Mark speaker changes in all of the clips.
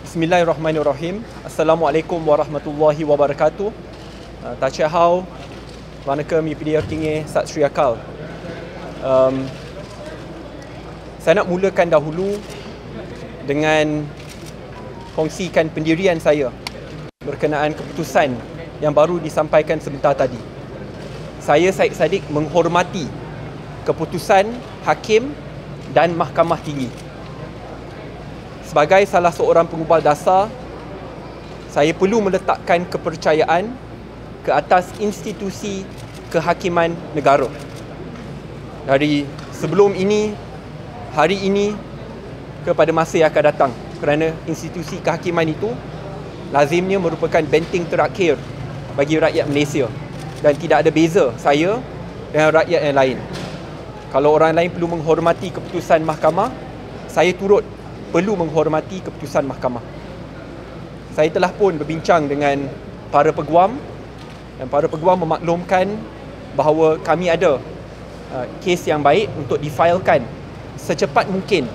Speaker 1: Bismillahirrahmanirrahim. Assalamualaikum warahmatullahi wabarakatuh. Tak cik hao, mana ke mi pilih tinggi Sat Sri Akal. Saya nak mulakan dahulu dengan kongsikan pendirian saya berkenaan keputusan yang baru disampaikan sebentar tadi. Saya Syed Saddiq menghormati keputusan hakim dan Mahkamah Tinggi. Sebagai salah seorang pengubal dasar, saya perlu meletakkan kepercayaan ke atas institusi kehakiman negara. Dari sebelum ini, hari ini, kepada masa yang akan datang. Kerana institusi kehakiman itu lazimnya merupakan benteng terakhir bagi rakyat Malaysia. Dan tidak ada beza saya dengan rakyat yang lain. Kalau orang lain perlu menghormati keputusan mahkamah, saya turut perlu menghormati keputusan mahkamah. Saya telah pun berbincang dengan para peguam dan para peguam memaklumkan bahawa kami ada kes yang baik untuk difailkan secepat mungkin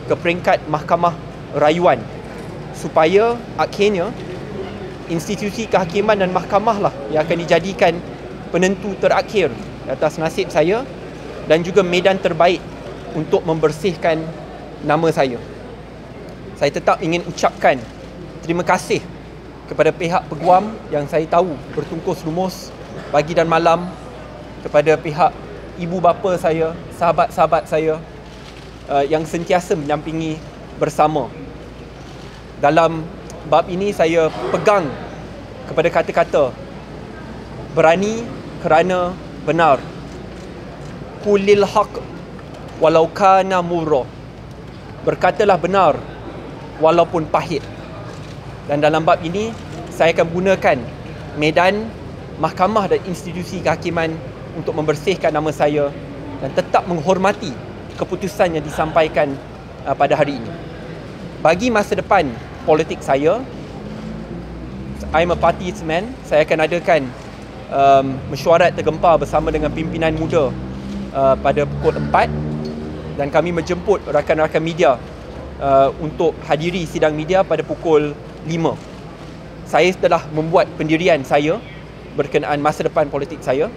Speaker 1: ke peringkat mahkamah rayuan supaya akhirnya institusi kehakiman dan mahkamah lah yang akan dijadikan penentu terakhir atas nasib saya dan juga medan terbaik untuk membersihkan nama saya. Saya tetap ingin ucapkan terima kasih kepada pihak peguam yang saya tahu bertungkus lumus pagi dan malam, kepada pihak ibu bapa saya, sahabat-sahabat saya yang sentiasa mendampingi bersama. Dalam bab ini saya pegang kepada kata-kata berani kerana benar. Qulil haq walau kana murra. Berkatalah benar walaupun pahit. Dan dalam bab ini saya akan gunakan medan mahkamah dan institusi kehakiman untuk membersihkan nama saya dan tetap menghormati keputusan yang disampaikan pada hari ini. Bagi masa depan politik saya, I'm a party's man. Saya akan adakan mesyuarat tergempar bersama dengan pimpinan Muda pada pukul 4 dan kami menjemput rakan-rakan media untuk hadiri sidang media pada pukul 5. Saya telah membuat pendirian saya berkenaan masa depan politik saya.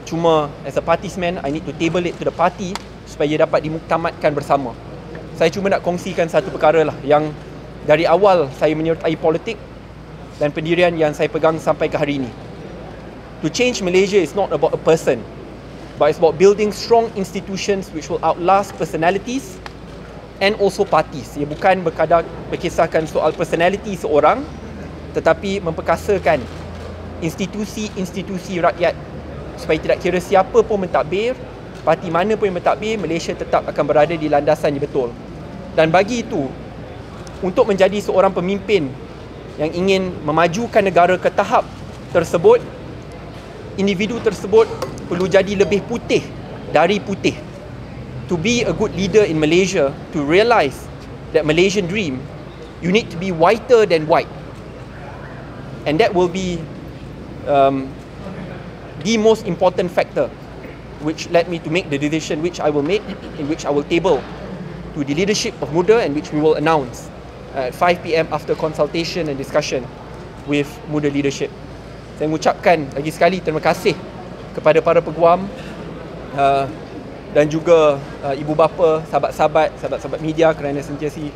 Speaker 1: Cuma as a party's man, I need to table it to the party supaya dapat dimuktamadkan bersama. Saya cuma nak kongsikan satu perkara lah yang dari awal saya menyertai politik dan pendirian yang saya pegang sampai ke hari ini. To change Malaysia is not about a person, but it's about building strong institutions which will outlast personalities and also parties. Ia bukan berkisahkan soal personality seorang, tetapi memperkasakan institusi-institusi rakyat supaya tidak kira siapa pun mentadbir, parti mana pun yang mentadbir, Malaysia tetap akan berada di landasan yang betul. Dan bagi itu, untuk menjadi seorang pemimpin yang ingin memajukan negara ke tahap tersebut, individu tersebut perlu jadi lebih putih dari putih. To be a good leader in Malaysia, to realise that Malaysian dream, you need to be whiter than white. And that will be the most important factor which led me to make the decision which I will make, in which I will table to the leadership of Muda and which we will announce at 5 PM after consultation and discussion with Muda leadership. Saya mengucapkan lagi sekali terima kasih kepada para peguam dan juga ibu bapa, sahabat-sahabat media kerana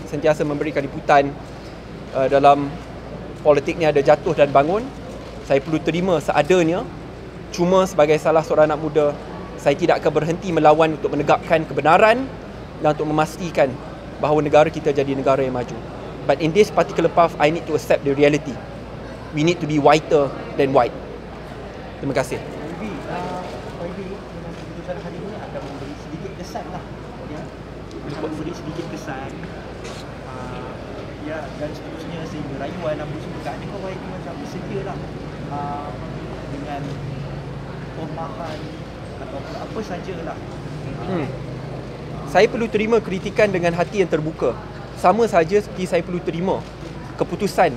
Speaker 1: sentiasa memberikan liputan dalam politik ni ada jatuh dan bangun. Saya perlu terima seadanya. Cuma sebagai salah seorang anak muda, saya tidak akan berhenti melawan untuk menegakkan kebenaran dan untuk memastikan bahawa negara kita jadi negara yang maju. But in this particular path, I need to accept the reality. We need to be whiter than white. Terima kasih.
Speaker 2: Keputusan hari ini akan memberi sedikit kesan lah, ya. Memberi sedikit kesan, ya, dan seterusnya sehingga rayuan apa semua. Adakah YB macam bersedia lah dengan pemahaman atau apa sajalah.
Speaker 1: Saya perlu terima kritikan dengan hati yang terbuka. Sama saja seperti saya perlu terima keputusan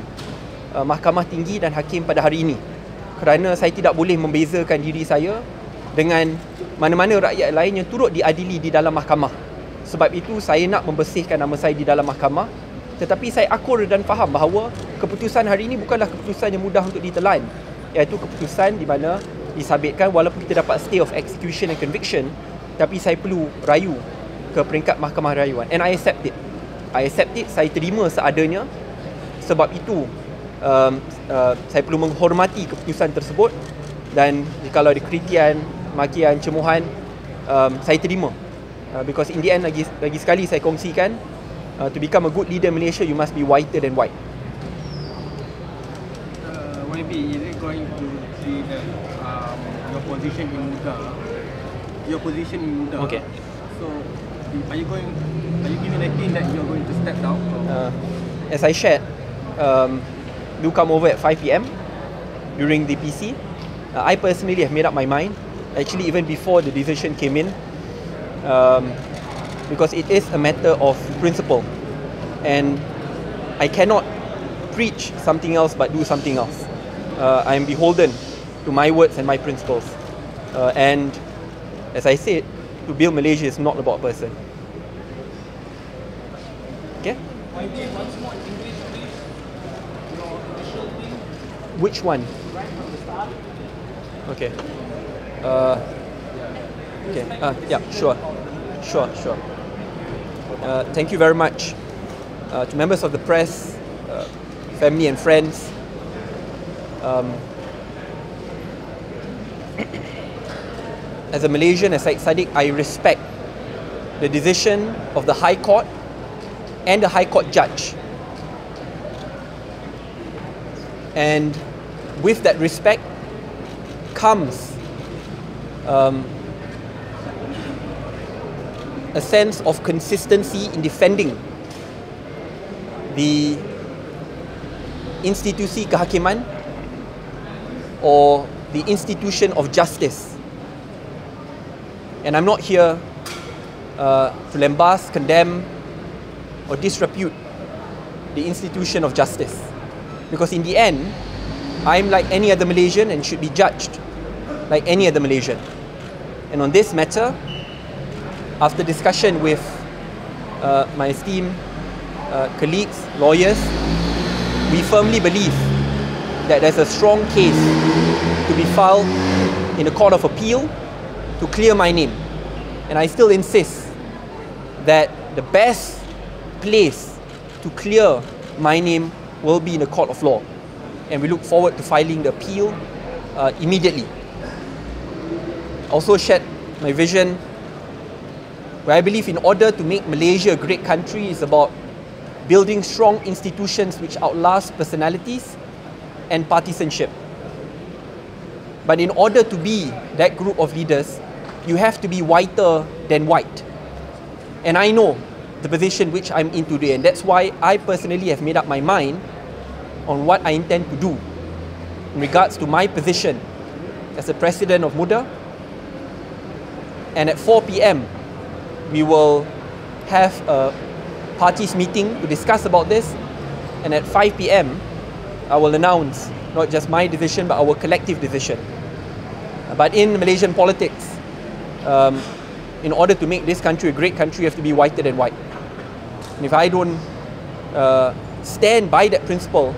Speaker 1: Mahkamah Tinggi dan Hakim pada hari ini. Kerana saya tidak boleh membezakan diri saya dengan mana-mana rakyat lain yang turut diadili di dalam mahkamah. Sebab itu saya nak membersihkan nama saya di dalam mahkamah Tetapi saya akur dan faham bahawa keputusan hari ini bukanlah keputusan yang mudah untuk ditelan, iaitu keputusan di mana disabitkan walaupun kita dapat stay of execution and conviction, tapi saya perlu rayu ke peringkat mahkamah rayuan, and I accept it. Saya terima seadanya. Sebab itu saya perlu menghormati keputusan tersebut, dan kalau ada kritikan, makian, cemuhan, saya terima. Because in the end, lagi sekali saya kongsikan, to become a good leader in Malaysia, you must be whiter than white.
Speaker 3: YB, is it going to see that your position in Muda?
Speaker 1: Okay.
Speaker 3: So, are you giving a hint that you're going to step down?
Speaker 1: As I shared, do come over at 5 PM during the PC. I personally have made up my mind, actually even before the decision came in, because it is a matter of principle, and I cannot preach something else but do something else. I am beholden to my words and my principles, and as I said, to build Malaysia is not about a person. Okay?
Speaker 4: Once more in English, please. Your initial thing.
Speaker 1: Which one?
Speaker 4: Right from the start.
Speaker 1: Okay. Okay. Yeah, sure. Thank you very much to members of the press, family and friends. As a Malaysian, as Syed Saddiq, I respect the decision of the High Court and the High Court judge. And with that respect comes a sense of consistency in defending the institusi kehakiman or the institution of justice. And I'm not here to lambast, condemn, or disrepute the institution of justice, because in the end, I'm like any other Malaysian and should be judged like any other Malaysian. And on this matter, after discussion with my esteemed colleagues, lawyers, we firmly believe that there's a strong case to be filed in the Court of Appeal to clear my name. And I still insist that the best place to clear my name will be in the Court of Law. And we look forward to filing the appeal immediately. Also shared my vision, where I believe in order to make Malaysia a great country is about building strong institutions which outlast personalities and partisanship. But in order to be that group of leaders, you have to be whiter than white. And I know the position which I'm in today, and that's why I personally have made up my mind on what I intend to do in regards to my position as the president of Muda. And at 4 PM, we will have a parties meeting to discuss about this, and at 5 PM, I will announce not just my decision but our collective decision. But in Malaysian politics, in order to make this country a great country, you have to be whiter than white. And if I don't stand by that principle,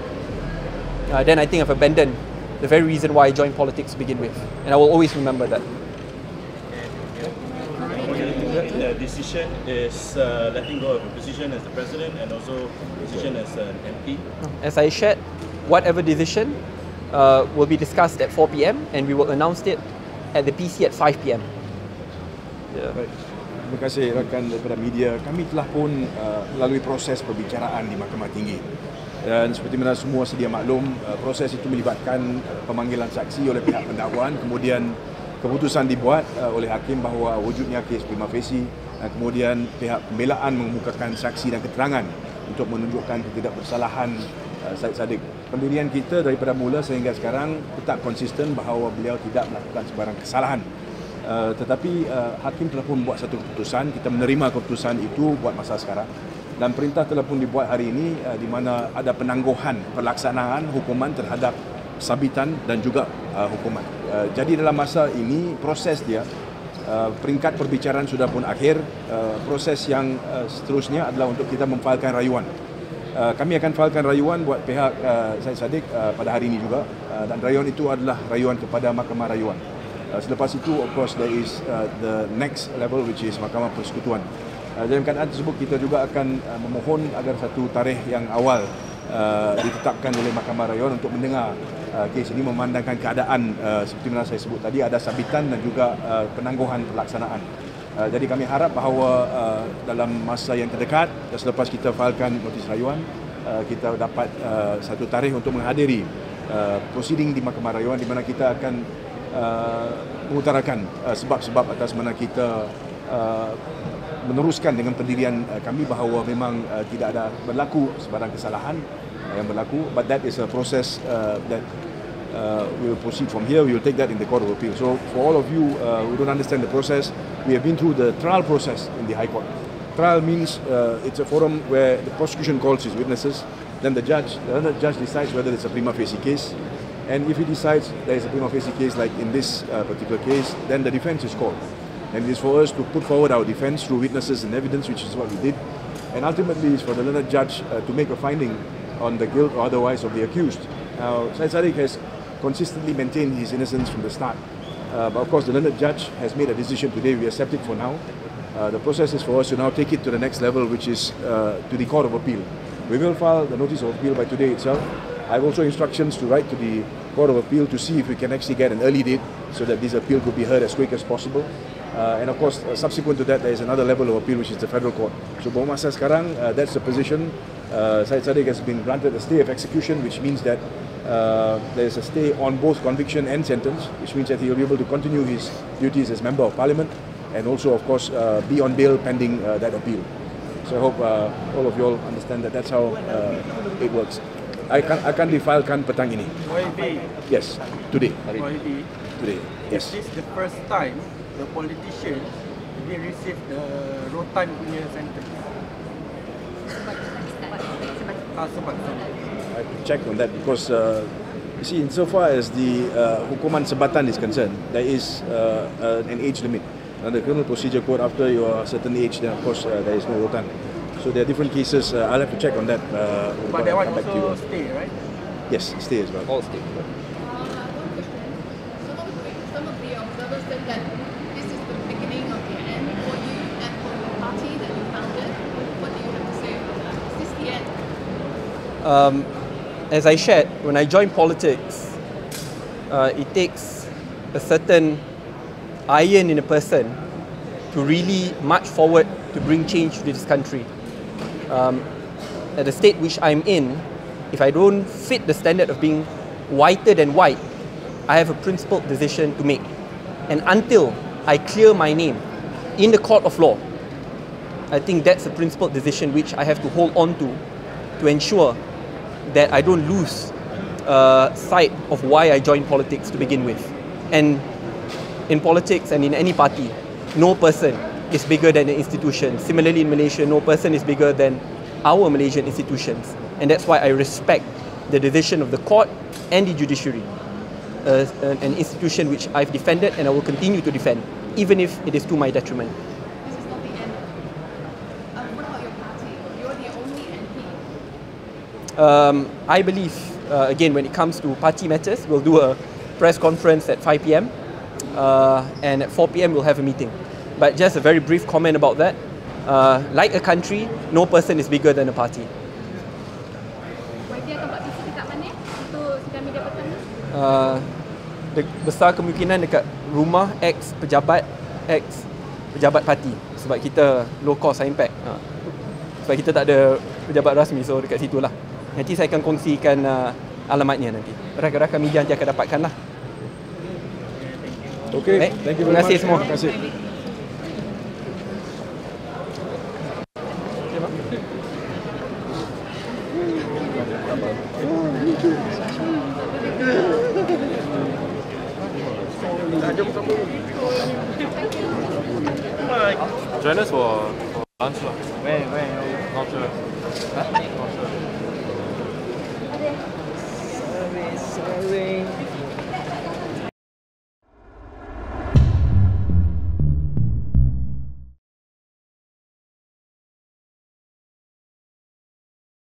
Speaker 1: then I think I've abandoned the very reason why I joined politics to begin with. And I will always remember that.
Speaker 5: The decision is letting go of a position as the president and also position as an MP.
Speaker 1: As I shared, whatever decision will be discussed at 4 PM, and we will announce it at the PC at 5 PM.
Speaker 6: Baik. Terima kasih rakan daripada media. Kami telah pun melalui proses perbicaraan di Mahkamah Tinggi. Dan seperti mana semua sedia maklum, proses itu melibatkan pemanggilan saksi oleh pihak pendakwaan, kemudian keputusan dibuat oleh hakim bahawa wujudnya kes prima facie, dan kemudian pihak pembelaan mengemukakan saksi dan keterangan untuk menunjukkan ketidakbersalahan Syed Saddiq. Pendirian kita daripada mula sehingga sekarang tetap konsisten bahawa beliau tidak melakukan sebarang kesalahan. Tetapi hakim telah pun membuat satu keputusan, kita menerima keputusan itu buat masa sekarang, dan perintah telah pun dibuat hari ini di mana ada penangguhan pelaksanaan hukuman terhadap sabitan dan juga hukuman. Jadi dalam masa ini proses dia, peringkat perbicaraan sudah pun akhir, proses yang seterusnya adalah untuk kita memfailkan rayuan. kami akan filekan rayuan buat pihak Syed Saddiq pada hari ini juga, dan rayuan itu adalah rayuan kepada Mahkamah Rayuan. Selepas itu, of course, there is the next level, which is Mahkamah Persekutuan. Dalam keadaan tersebut, kita juga akan memohon agar satu tarikh yang awal ditetapkan oleh Mahkamah Rayuan untuk mendengar kes ini, memandangkan keadaan seperti mana saya sebut tadi, ada sabitan dan juga penangguhan pelaksanaan. Jadi kami harap bahawa dalam masa yang terdekat, selepas kita filekan notis rayuan, kita dapat satu tarikh untuk menghadiri proceeding di Mahkamah Rayuan, di mana kita akan mengutarakan sebab-sebab atas mana kita meneruskan dengan pendirian kami, bahawa memang tidak ada berlaku sebarang kesalahan yang berlaku, but that is a process that we will proceed from here. We will take that in the Court of Appeal. So for all of you who don't understand the process, we have been through the trial process in the High Court. Trial means it's a forum where the prosecution calls its witnesses, then the judge decides whether it's a prima facie case, and if he decides there is a prima facie case, like in this particular case, then the defense is called. And it is for us to put forward our defense through witnesses and evidence, which is what we did. And ultimately, it's for the learned judge to make a finding on the guilt or otherwise of the accused. Now, Syed Saddiq has consistently maintained his innocence from the start. But of course, the learned judge has made a decision today. We accept it for now. The process is for us to now take it to the next level, which is to the Court of Appeal. We will file the notice of appeal by today itself. I have also instructions to write to the Court of Appeal to see if we can actually get an early date so that this appeal could be heard as quick as possible. And of course, subsequent to that, there is another level of appeal, which is the Federal Court. So, masa sekarang, that's the position. Syed Saddiq has been granted a stay of execution, which means that there is a stay on both conviction and sentence, which means that he will be able to continue his duties as Member of Parliament and also, of course, be on bail pending that appeal. So I hope all of you all understand that that's how it works. Akan difilekan petang ini.
Speaker 3: YB.
Speaker 6: Yes, today.
Speaker 3: YB.
Speaker 6: Today. Yes.
Speaker 3: This is the first time the politician they receive the rotan punya sentence. Sebab.
Speaker 6: I checked on that because you see, insofar as the hukuman sebatan is concerned, there is an age limit. Under the Criminal Procedure Code, after you are a certain age, then of course there is no rotan. So there are different cases. I'll have to check on that.
Speaker 3: But that one also stay, right?
Speaker 6: Yes, stay as well.
Speaker 1: All stay.
Speaker 7: One question. Some of the observers said that this is the beginning of the end for you and for the party that you founded. What do you have to say about that? Is this the end?
Speaker 1: As I shared, when I joined politics, it takes a certain iron in a person to really march forward to bring change to this country. At the state which I'm in, if I don't fit the standard of being whiter than white, I have a principled decision to make. And until I clear my name in the court of law, I think that's a principled decision which I have to hold on to ensure that I don't lose sight of why I joined politics to begin with. And in politics and in any party, no person is bigger than an institution. Similarly, in Malaysia, no person is bigger than our Malaysian institutions. And that's why I respect the decision of the court and the judiciary, an institution which I've defended and I will continue to defend, even if it is to my detriment.
Speaker 7: This is not the end. What about your party? You're the only MP.
Speaker 1: I believe, again, when it comes to party matters, we'll do a press conference at 5 p.m. And at 4 p.m. we'll have a meeting. But just a very brief comment about that. Like a country, no person is bigger than a party.
Speaker 7: YB akan buat visi dekat mana untuk sidang media petang ni?
Speaker 1: Besar kemungkinan dekat rumah ex-pejabat parti. Sebab kita low cost, high impact. Sebab kita tak ada pejabat rasmi, so dekat situ lah. Nanti saya akan kongsikan alamatnya nanti. Rakan-rakan media nanti akan dapatkan lah.
Speaker 6: Okay,
Speaker 1: Baik.
Speaker 6: thank you
Speaker 1: Terima
Speaker 6: very
Speaker 1: kasih
Speaker 6: much.
Speaker 1: semua.
Speaker 6: Terima kasih.
Speaker 5: Join us for lunch lah.
Speaker 3: Where?
Speaker 5: Not sure.
Speaker 3: Sorry.